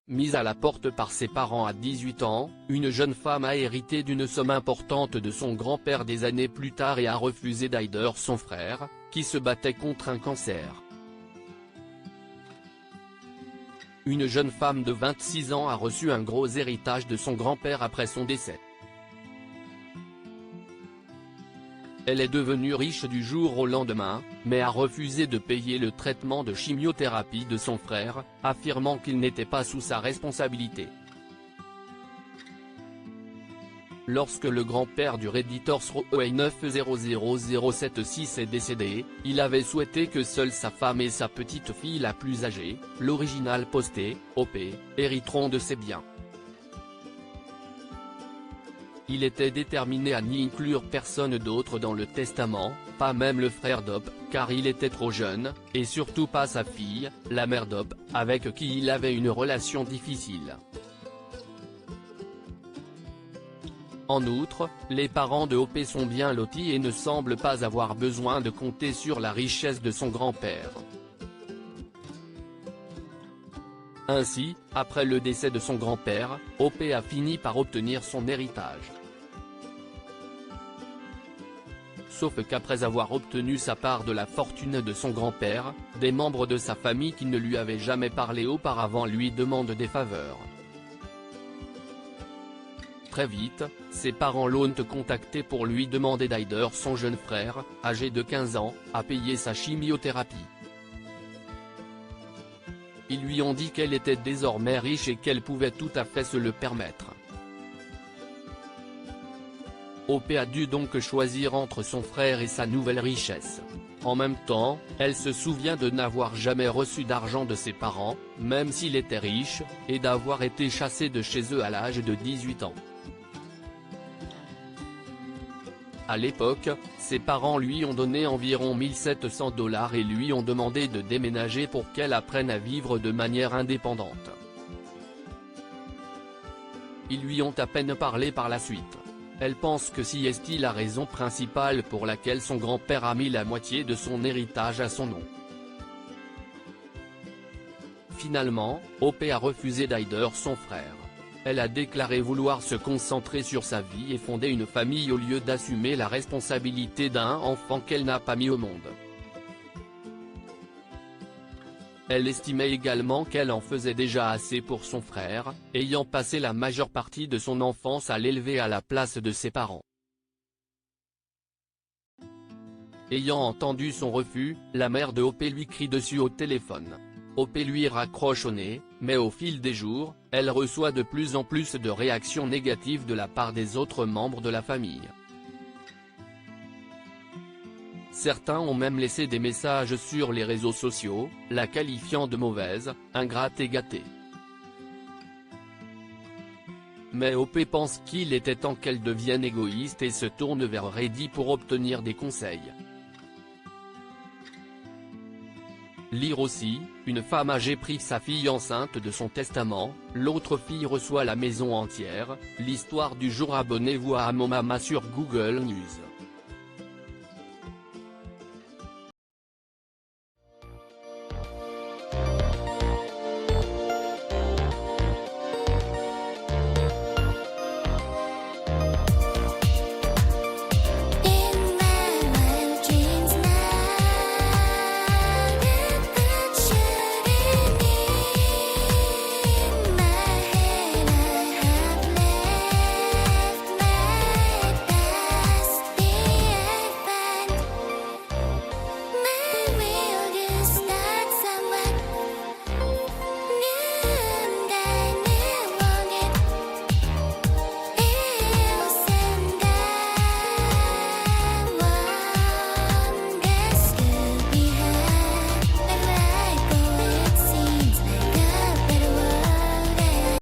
Mise à la porte par ses parents à 18 ans, une jeune femme a hérité d'une somme importante de son grand-père des années plus tard et a refusé d'aider son frère, qui se battait contre un cancer. Une jeune femme de 26 ans a reçu un gros héritage de son grand-père après son décès. Elle est devenue riche du jour au lendemain, mais a refusé de payer le traitement de chimiothérapie de son frère, affirmant qu'il n'était pas sous sa responsabilité. Lorsque le grand-père du Redditor SROE900076 est décédé, il avait souhaité que seule sa femme et sa petite fille la plus âgée, l'original posté, OP, hériteront de ses biens. Il était déterminé à n'y inclure personne d'autre dans le testament, pas même le frère d'Op, car il était trop jeune, et surtout pas sa fille, la mère d'Op, avec qui il avait une relation difficile. En outre, les parents de OP sont bien lotis et ne semblent pas avoir besoin de compter sur la richesse de son grand-père. Ainsi, après le décès de son grand-père, OP a fini par obtenir son héritage. Sauf qu'après avoir obtenu sa part de la fortune de son grand-père, des membres de sa famille qui ne lui avaient jamais parlé auparavant lui demandent des faveurs. Très vite, ses parents l'ont contacté pour lui demander d'aider son jeune frère, âgé de 15 ans, à payer sa chimiothérapie. Ils lui ont dit qu'elle était désormais riche et qu'elle pouvait tout à fait se le permettre. OP a dû donc choisir entre son frère et sa nouvelle richesse. En même temps, elle se souvient de n'avoir jamais reçu d'argent de ses parents, même s'il était riche, et d'avoir été chassé de chez eux à l'âge de 18 ans. À l'époque, ses parents lui ont donné environ 1700 $ et lui ont demandé de déménager pour qu'elle apprenne à vivre de manière indépendante. Ils lui ont à peine parlé par la suite. Elle pense que si est la raison principale pour laquelle son grand-père a mis la moitié de son héritage à son nom. Finalement, OP a refusé d'aider son frère. Elle a déclaré vouloir se concentrer sur sa vie et fonder une famille au lieu d'assumer la responsabilité d'un enfant qu'elle n'a pas mis au monde. Elle estimait également qu'elle en faisait déjà assez pour son frère, ayant passé la majeure partie de son enfance à l'élever à la place de ses parents. Ayant entendu son refus, la mère de OP lui crie dessus au téléphone. OP lui raccroche au nez, mais au fil des jours, elle reçoit de plus en plus de réactions négatives de la part des autres membres de la famille. Certains ont même laissé des messages sur les réseaux sociaux, la qualifiant de mauvaise, ingrate et gâtée. Mais OP pense qu'il était temps qu'elle devienne égoïste et se tourne vers Reddy pour obtenir des conseils. Lire aussi, une femme âgée prive sa fille enceinte de son testament, l'autre fille reçoit la maison entière. L'histoire du jour. Abonnez-vous à Amomama sur Google News.